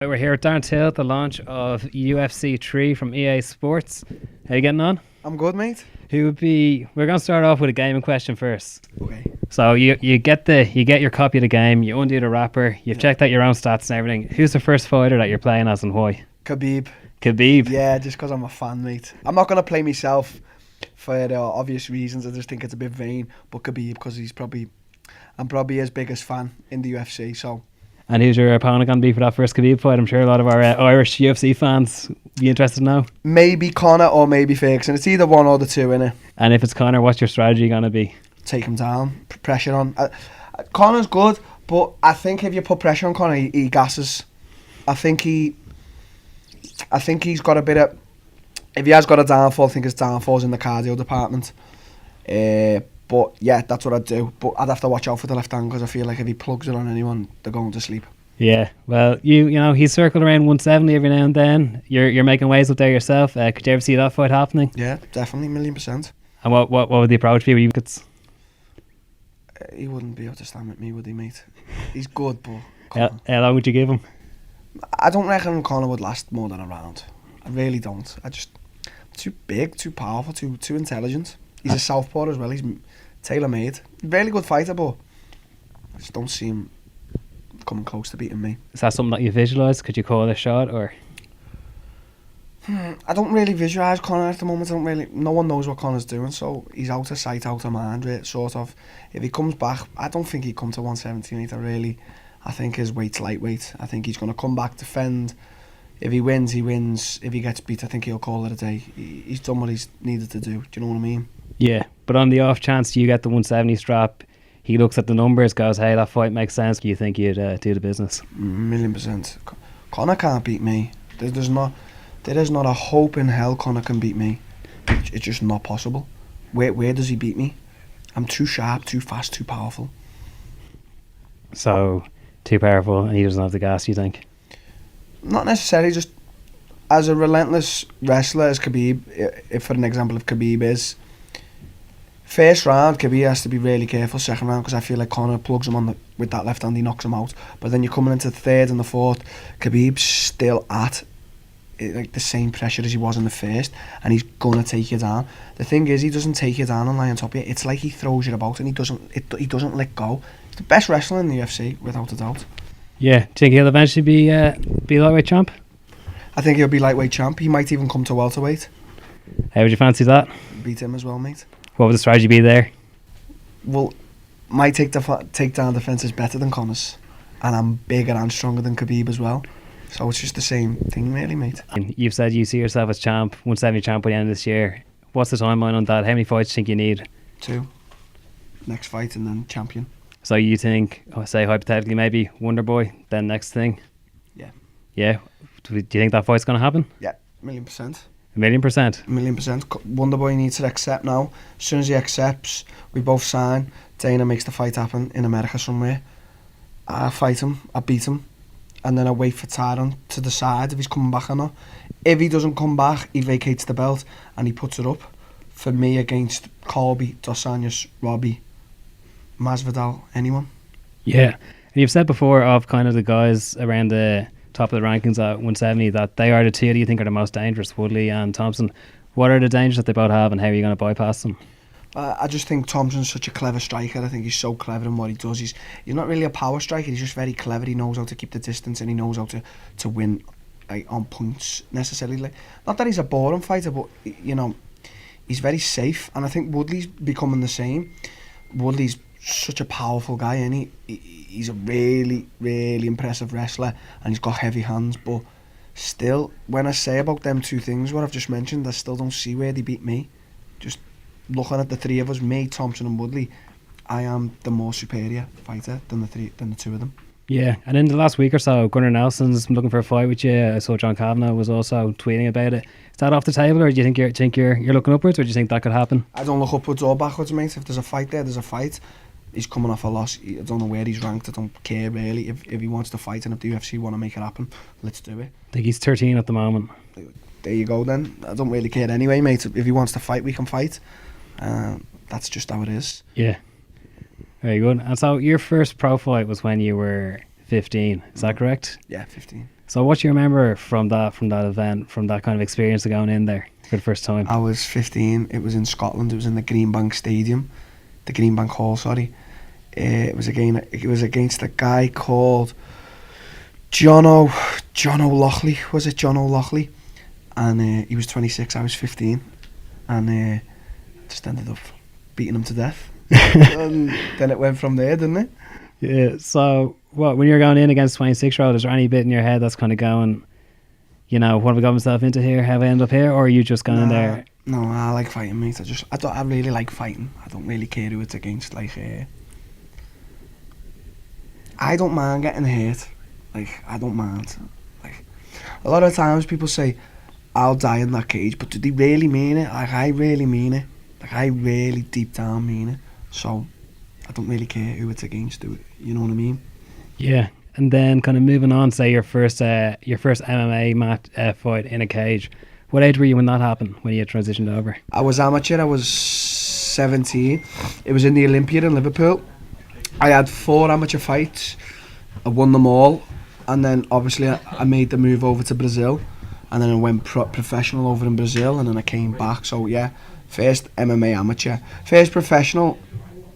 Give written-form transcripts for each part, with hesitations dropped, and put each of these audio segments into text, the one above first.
We're here at Darren Till at the launch of UFC 3 from EA Sports. How you getting on? I'm good, mate. We're going to start off with a gaming question first. Okay. So you get your copy of the game, you undo the wrapper, you've checked out your own stats and everything. Who's the first fighter that you're playing as and why? Khabib. Khabib? Yeah, just because I'm a fan, mate. I'm not going to play myself for obvious reasons. I just think it's a bit vain. But Khabib, because I'm probably his biggest fan in the UFC, so... And who's your opponent going to be for that first Khabib fight? I'm sure a lot of our Irish UFC fans be interested now. Maybe Conor or maybe Ferguson. It's either one or the two, innit? And if it's Conor, what's your strategy going to be? Take him down, pressure on. Conor's good, but I think if you put pressure on Conor, he gasses. I think he's got a bit of... If he has got a downfall, I think his downfall's in the cardio department. But yeah, that's what I'd do. But I'd have to watch out for the left hand because I feel like if he plugs it on anyone, they're going to sleep. Yeah, well, you know, he's circled around 170 every now and then. You're making waves up there yourself. Could you ever see that fight happening? Yeah, definitely, 1,000,000%. And what would the approach be? He wouldn't be able to stand with me, would he, mate? He's good, but... How long would you give him? I don't reckon Conor would last more than a round. I really don't. Too big, too powerful, too intelligent. He's a southpaw as well. He's tailor-made. Really good fighter, but I just don't see him coming close to beating me. Is that something that you visualise? Could you call a shot, or...? I don't really visualise Conor at the moment. No one knows what Conor's doing, so he's out of sight, out of mind, sort of. If he comes back, I don't think he'd come to 178. I think his weight's lightweight. I think he's going to come back, defend. If he wins, he wins. If he gets beat, I think he'll call it a day. He's done what he's needed to do. Do you know what I mean? Yeah, but on the off chance you get the 170 strap, he looks at the numbers, goes, hey, that fight makes sense. Do you think you'd do the business? 1,000,000%. Conor can't beat me. There is not a hope in hell Conor can beat me. It's just not possible. Where does he beat me? I'm too sharp, too fast, too powerful. So, too powerful and he doesn't have the gas, you think? Not necessarily, just as a relentless wrestler as Khabib, if for an example if Khabib is, first round Khabib has to be really careful. Second round, because I feel like Conor plugs him on with that left hand, he knocks him out. But then you're coming into the third and the fourth, Khabib's still at like the same pressure as he was in the first, and he's gonna take you down. The thing is, he doesn't take you down and lie on top of you. It's like he throws you about and he doesn't let go. He's the best wrestler in the UFC without a doubt. Yeah, do you think he'll eventually be lightweight champ? I think he'll be lightweight champ. He might even come to welterweight. How would you fancy that? Beat him as well, mate. What would the strategy be there? Well, my takedown defence is better than Conor's, and I'm bigger and stronger than Khabib as well. So it's just the same thing, really, mate. And you've said you see yourself as champ, 170 champ by the end of this year. What's the timeline on that? How many fights do you think you need? 2. Next fight and then champion. So you think, say hypothetically, maybe Wonder Boy, then next thing? Yeah. Yeah? Do you think that fight's going to happen? Yeah, 1,000,000%. 1,000,000%? 1,000,000%. Wonder Boy needs to accept now. As soon as he accepts, we both sign. Dana makes the fight happen in America somewhere. I fight him, I beat him, and then I wait for Tyron to decide if he's coming back or not. If he doesn't come back, he vacates the belt and he puts it up for me against Colby, Dos Anjos, Robbie, Masvidal, anyone. Yeah, and you've said before of kind of the guys around the top of the rankings at 170 that they are the two that you think are the most dangerous, Woodley and Thompson. What are the dangers that they both have and how are you going to bypass them? I just think Thompson's such a clever striker. I think he's so clever in what he does. He's not really a power striker. He's just very clever. He knows how to keep the distance and he knows how to win like on points necessarily. Like, not that he's a boring fighter, but you know, he's very safe. And I think Woodley's becoming the same. Woodley's such a powerful guy, and he's a really, really impressive wrestler, and he's got heavy hands. But still, when I say about them two things, what I've just mentioned, I still don't see where they beat me. Just looking at the three of us, me, Thompson and Woodley, I am the more superior fighter than the two of them. Yeah, and in the last week or so, Gunnar Nelson's looking for a fight with you. I saw John Kavanagh was also tweeting about it. Is that off the table, or do you think you're looking upwards, or do you think that could happen? I don't look upwards or backwards, mate. If there's a fight there, there's a fight. He's coming off a loss. I don't know where he's ranked. I don't care really. If he wants to fight and if the UFC want to make it happen, let's do it. I think he's 13 at the moment. There you go then. I don't really care anyway, mate. If he wants to fight, we can fight. That's just how it is. Yeah. Very good. And so your first pro fight was when you were 15, is that correct? Yeah, 15. So what do you remember from that event, from that kind of experience of going in there for the first time? I was 15. It was in Scotland. It was in the Greenbank Stadium, the Greenbank Hall. Sorry. It was against a guy called John O'Loughley. Was it John O'Loughley? And he was 26. I was 15, and just ended up beating him to death. And then it went from there, didn't it? Yeah. So when you're going in against 26-year-old, is there any bit in your head that's kind of going, what have I got myself into here? Have I ended up here? Or are you just going in there? No, I like fighting, mate. I really like fighting. I don't really care who it's against. Like, I don't mind getting hurt. Like, I don't mind. Like, a lot of times people say, I'll die in that cage, but do they really mean it? Like, I really mean it. Like, I really deep down mean it. So, I don't really care who it's against. You know what I mean? Yeah. And then kind of moving on, say your first MMA match fight in a cage. What age were you when that happened, when you transitioned over? I was amateur. I was 17. It was in the Olympia in Liverpool. I had 4 amateur fights. I won them all. And then, obviously, I made the move over to Brazil. And then I went professional over in Brazil. And then I came back. So, yeah, first MMA amateur. First professional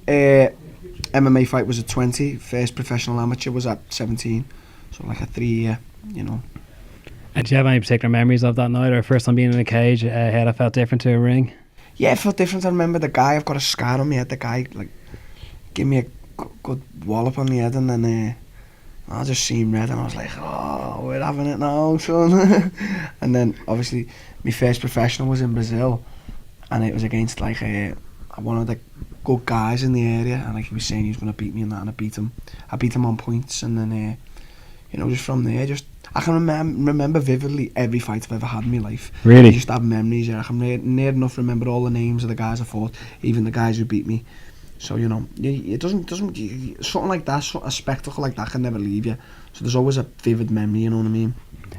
MMA fight was at 20. First professional amateur was at 17. So, like a 3-year, And do you have any particular memories of that night, or first time being in a cage, how that felt different to a ring? Yeah, it felt different. I remember the guy, I've got a scar on my head, the guy, like, gave me a good wallop on the head, and then I just seen red, and I was like, oh, we're having it now, son. And then, obviously, my first professional was in Brazil, and it was against, like, one of the good guys in the area, and like he was saying he was going to beat me and that, and I beat him. I beat him on points, and then, just from there, I can remember vividly every fight I've ever had in my life. Really? I just have memories. I can near enough remember all the names of the guys I fought, even the guys who beat me. So, it doesn't something like that, a spectacle like that can never leave you. So there's always a vivid memory, you know what I mean?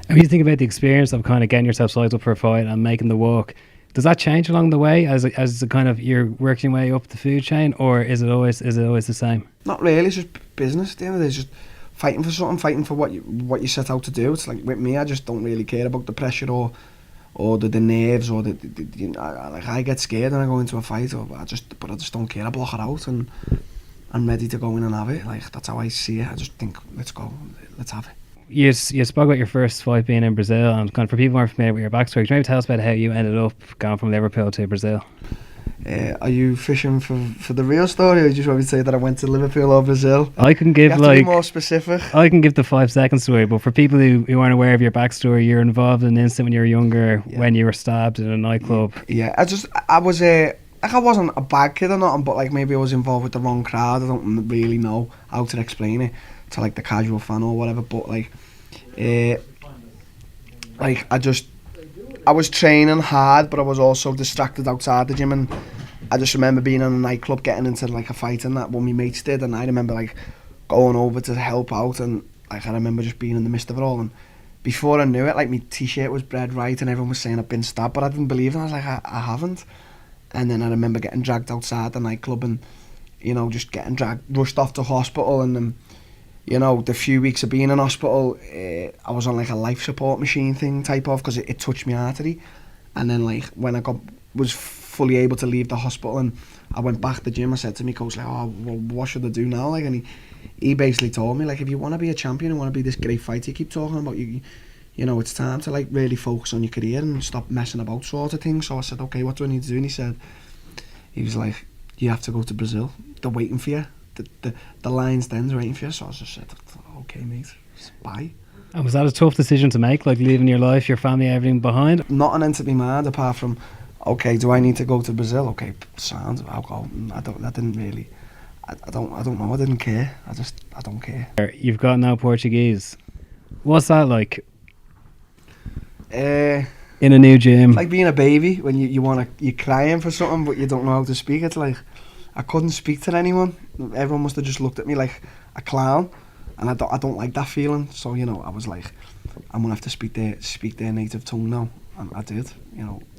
And when you think about the experience of kind of getting yourself sized up for a fight and making the walk, does that change along the way as a kind of you're working your way up the food chain, or is it always the same? Not really. It's just business. At the end of the day, it's just fighting for something, fighting for what you set out to do. It's like with me, I just don't really care about the pressure or the nerves or like I get scared when I go into a fight, but I just don't care. I block it out and I'm ready to go in and have it. Like, that's how I see it. I just think, let's go, let's have it. You spoke about your first fight being in Brazil, and kind of for people who aren't familiar with your backstory, can you maybe tell us about how you ended up going from Liverpool to Brazil? Are you fishing for the real story, or do you just want me to say that I went to Liverpool or Brazil? I can give you have to be more specific. I can give the 5-second story, but for people who aren't aware of your backstory, you're involved in an incident when you were younger, when you were stabbed in a nightclub. Yeah, I was like, I wasn't a bad kid or nothing, but like maybe I was involved with the wrong crowd. I don't really know how to explain it to like the casual fan or whatever, but like I was training hard, but I was also distracted outside the gym, and I just remember being in a nightclub getting into like a fight and that one my mates did, and I remember like going over to help out, and like I remember just being in the midst of it all, and before I knew it, like my t-shirt was bred right and everyone was saying I'd been stabbed, but I didn't believe it. I was like, I haven't. And then I remember getting dragged outside the nightclub and just getting rushed off to hospital, and the few weeks of being in hospital, I was on like a life support machine thing type of, because it touched my artery. And then like when I was fully able to leave the hospital and I went back to the gym, I said to my coach, like, oh, well, what should I do now? Like, and he basically told me, like, if you want to be a champion and want to be this great fighter you keep talking about, it's time to like really focus on your career and stop messing about, sort of thing. So I said, okay, what do I need to do? And he was like, you have to go to Brazil. They're waiting for you. The lion's den's waiting for you. So I just said, okay, mate, bye. And was that a tough decision to make, like leaving your life, your family, everything behind? Nothing entered my mind apart from, okay, do I need to go to Brazil? Okay, sounds, I'll go. I didn't really, I don't know, I didn't care. I don't care. You've got now Portuguese. What's that like? In a new gym. Like being a baby when you're crying for something but you don't know how to speak. It's like, I couldn't speak to anyone. Everyone must have just looked at me like a clown, and I don't like that feeling. So I was like, I'm gonna have to speak their native tongue now, and I did.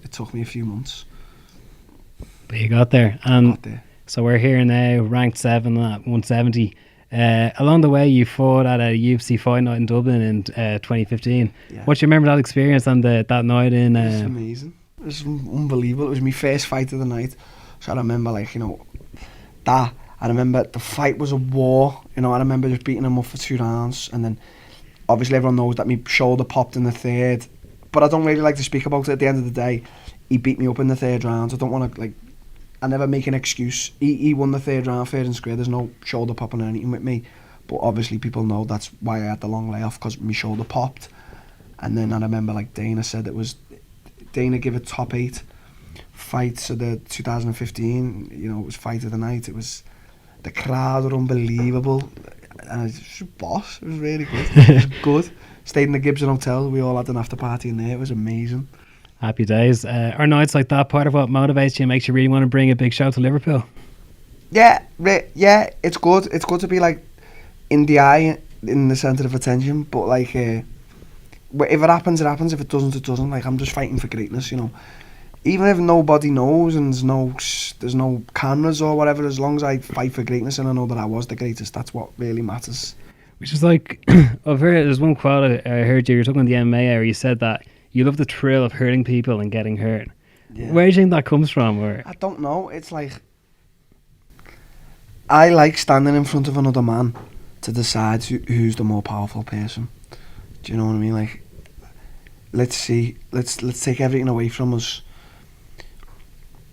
It took me a few months, but you got there. And so we're here now, ranked 7 at 170. Along the way, you fought at a UFC fight night in Dublin in 2015. Yeah. What do you remember that experience and that night in? It was amazing. It was unbelievable. It was my first fight of the night. So I remember, like, that. I remember the fight was a war. I remember just beating him up for 2 rounds. And then, obviously, everyone knows that my shoulder popped in the third. But I don't really like to speak about it. At the end of the day, he beat me up in the 3rd round. I don't want to, I never make an excuse. He won the 3rd round fair and square. There's no shoulder popping or anything with me. But obviously people know that's why I had the long layoff, because my shoulder popped. And then I remember, like, Dana said Dana gave it top 8 fights of the 2015. It was fight of the night. It was, the crowd were unbelievable. And I was just a boss. It was really good. It was good. Stayed in the Gibson Hotel. We all had an after party in there. It was amazing. Happy days. Are nights like that part of what motivates you and makes you really want to bring a big show to Liverpool? Yeah, it's good. It's good to be, like, in the eye, in the centre of attention. But, like, if it happens, it happens. If it doesn't, it doesn't. Like, I'm just fighting for greatness, Even if nobody knows and there's no cameras or whatever, as long as I fight for greatness and I know that I was the greatest, that's what really matters. Which is like, I've heard, there's one quote I heard you were talking on the MMA where you said that you love the thrill of hurting people and getting hurt. Yeah. Where do you think that comes from? Or? I don't know. It's like, I like standing in front of another man to decide who's the more powerful person. Do you know what I mean? Like, let's take everything away from us,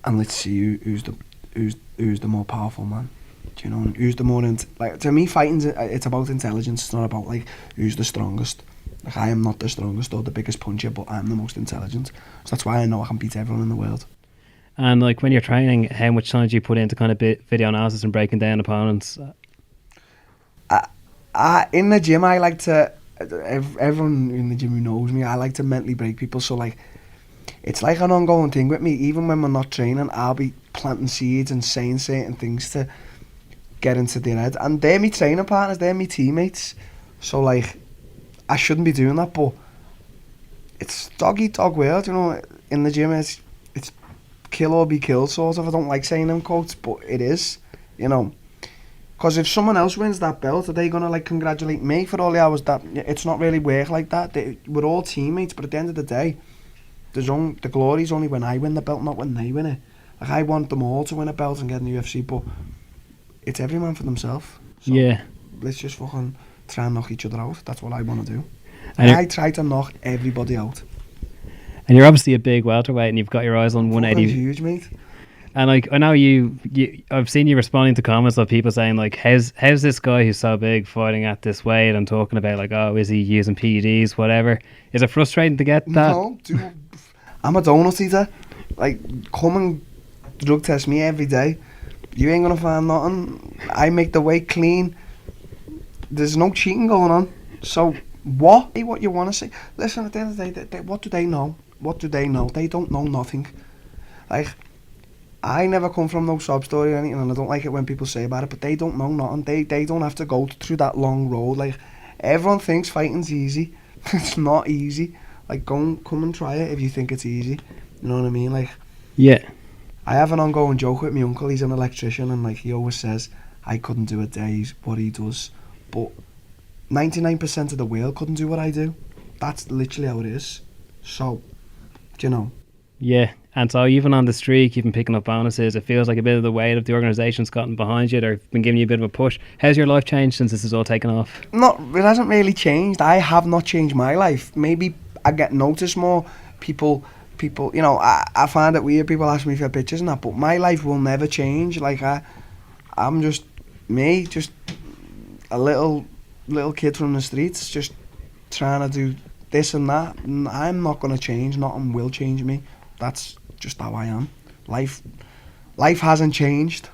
and let's see who's the more powerful man. Do you know? Who's the more to me, fighting's, it's about intelligence. It's not about, like, who's the strongest. Like, I am not the strongest or the biggest puncher, but I'm the most intelligent. So that's why I know I can beat everyone in the world. And, like, when you're training, how much time do you put into kind of video analysis and breaking down opponents? In the gym, I like to. Everyone in the gym who knows me, I like to mentally break people. So, like, it's like an ongoing thing with me. Even when we're not training, I'll be planting seeds and saying certain things to get into their head. And they're my training partners, they're my teammates. So, like, I shouldn't be doing that, but it's dog-eat-dog world, in the gym. It's kill or be killed, sort of. I don't like saying them quotes, but it is, Because if someone else wins that belt, are they going to, like, congratulate me for all the hours that... It's not really work like that. We're all teammates, but at the end of the day, the glory's only when I win the belt, not when they win it. Like, I want them all to win a belt and get in the UFC, but it's every man for themselves. So yeah. Let's just fucking try and knock each other out. That's what I want to do. And I try to knock everybody out. And you're obviously a big welterweight, and you've got your eyes on 180. Fucking huge, mate. And, like, I know I've seen you responding to comments of people saying, like, how's this guy who's so big fighting at this weight, and talking about, like, oh, is he using PEDs, whatever. Is it frustrating to get that? No, dude, I'm a donut eater. Like, come and drug test me every day. You ain't gonna find nothing. I make the weight clean. There's no cheating going on. So, what you want to say? Listen, at the end of the day, what do they know? What do they know? They don't know nothing. Like, I never come from no sob story or anything, and I don't like it when people say about it, but they don't know nothing. They don't have to go through that long road. Like, everyone thinks fighting's easy. It's not easy. Like, come and try it if you think it's easy. You know what I mean? Like, yeah. I have an ongoing joke with my uncle. He's an electrician, and, like, he always says, I couldn't do a day what he does, but 99% of the world couldn't do what I do. That's literally how it is. So, Yeah, and so even on the streak, you've been picking up bonuses. It feels like a bit of the weight of the organisation's gotten behind you. They've been giving you a bit of a push. How's your life changed since this has all taken off? It hasn't really changed. I have not changed my life. Maybe I get noticed more. People, I find it weird. People ask me for pictures and that, but my life will never change. Like, I'm just me, just a little kid from the streets, just trying to do this and that. And I'm not going to change. Nothing will change me. That's just how I am. Life hasn't changed.